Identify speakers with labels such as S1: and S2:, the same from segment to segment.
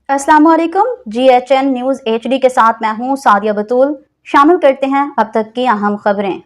S1: अस्सलाम वालेकुम। GHN news HD के साथ मैं हूं सादिया बतूल। शामिल करते हैं अब तक की अहम खबरें।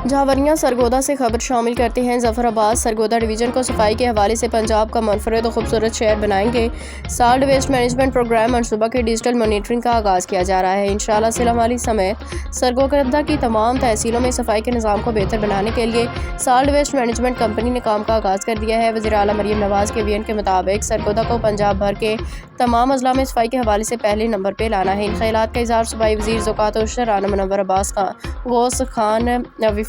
S2: झावरियाँ सरगोदा से खबर शामिल करते हैं। जफराबाद सरगोदा डिवीज़न को सफाई के हवाले से पंजाब का मुनफरद और खूबसूरत शहर बनाएंगे। सॉल्ट वेस्ट मैनेजमेंट प्रोग्राम मनसूबा के डिजिटल मॉनिटरिंग का आगाज़ किया जा रहा है। इंशाअल्लाह सिलावाली समेत सरगोदा की तमाम तहसीलों में सफाई के निज़ाम को बेहतर बनाने के लिए सॉल्ट वेस्ट मैनेजमेंट कंपनी ने काम का आगाज़ कर दिया है। वज़ीर आला मरियम नवाज़ के बयान के मुताबिक सरगोदा को पंजाब भर के तमाम अजला में सफाई के हवाले से पहले नंबर पर लाना है। इन ख्यालात का इज़हार सूबाई वज़ीर ज़कात और उशर राना मुनव्वर अब्बास गौस खान,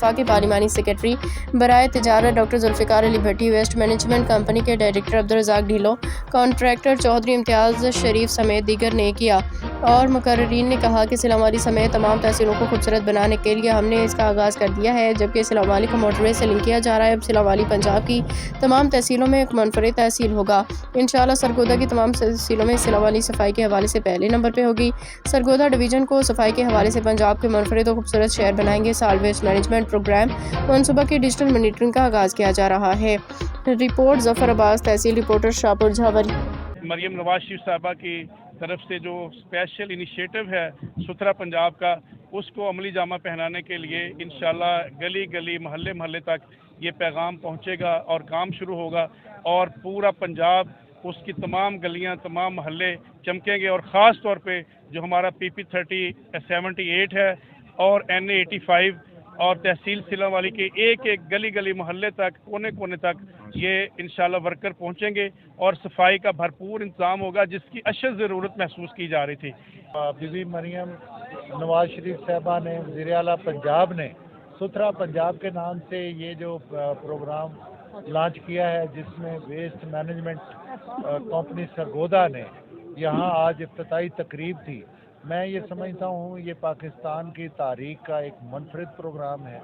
S2: वफाकी पार्लिमानी सेक्रेटरी बराए तिजारत डॉक्टर जुल्फ़िकार अली भट्टी, वेस्ट मैनेजमेंट कंपनी के डायरेक्टर अब्दुल रज़ाक ढिल्लो, कॉन्ट्रैक्टर चौधरी इम्तियाज़ शरीफ समेत दीगर ने किया। और मुकर्रीरीन ने कहा कि सिलावाली समेत तमाम तहसीलों को खूबसूरत बनाने के लिए हमने इसका आगाज़ कर दिया है, जबकि सिलावाली को मोटरवे से लिंक किया जा रहा है। अब सिलावाली पंजाब की तमाम तहसीलों में एक मुनफरिद तहसील होगा। इंशाअल्लाह सरगोदा की तमाम तहसीलों में सिलावाली सफाई के हवाले से पहले नंबर पर होगी। सरगोदा डिवीज़न को सफाई के हवाले से पंजाब के मुनफरिद और खूबसूरत शहर बनाएंगे। सॉल्ट वेस्ट मैनेजमेंट प्रोग्राम मनसूबा की डिजिटल मॉनिटरिंग का आगाज़ किया जा रहा है। रिपोर्ट जफराबाद तहसील रिपोर्टर शाहपुर झावरी।
S3: मरियम नवाज शरीफ साहबा की तरफ से जो स्पेशल इनिशिएटिव है सुथरा पंजाब का, उसको अमली जामा पहनाने के लिए इंशाल्लाह गली गली महल्ले महल्ले तक ये पैगाम पहुंचेगा और काम शुरू होगा और पूरा पंजाब, उसकी तमाम गलियां, तमाम महल्ले चमकेंगे। और ख़ास तौर पे जो हमारा PP3078 है और NA85 और तहसील सिलावाली के एक एक गली गली मोहल्ले तक, कोने कोने तक ये इंशाल्लाह वर्कर पहुंचेंगे और सफाई का भरपूर इंतजाम होगा, जिसकी अशद ज़रूरत महसूस की जा रही थी।
S4: बीबी मरियम नवाज शरीफ साहबा ने, वज़ीर आला पंजाब ने सुथरा पंजाब के नाम से ये जो प्रोग्राम लॉन्च किया है, जिसमें वेस्ट मैनेजमेंट कंपनी सरगोदा ने यहाँ आज इफ्तिताई तकरीब थी। मैं ये समझता हूँ ये पाकिस्तान की तारीख का एक मुनफरिद प्रोग्राम है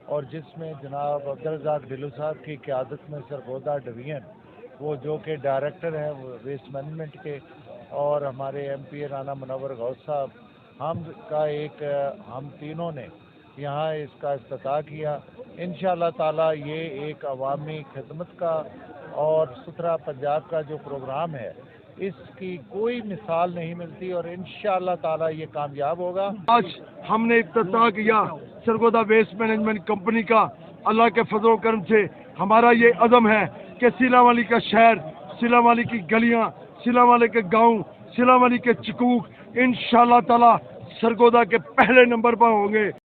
S4: और जिसमें जनाब अब्दुल रज़ाक ढिल्लो साहब की क़यादत में सरगोदा डिवीज़न, वो जो कि डायरेक्टर हैं वेस्ट मैनेजमेंट के, और हमारे MP राना मुनव्वर गौस साहब, हम तीनों ने यहाँ इसका इफ्तिताह किया। इंशाअल्लाह ताला ये एक अवामी खिदमत का और सुथरा पंजाब का जो प्रोग्राम है, इसकी कोई मिसाल नहीं मिलती और इंशाअल्लाह ताला ये कामयाब होगा।
S5: आज हमने इफ्तिताह किया सरगोदा वेस्ट मैनेजमेंट कंपनी का। अल्लाह के फजल करम से हमारा ये अज़म है कि सिलावाली का शहर, सिलावाली की गलियां, सिलावाली के गांव, सिलावाली के चकूक इंशाअल्लाह ताला सरगोदा के पहले नंबर पर होंगे।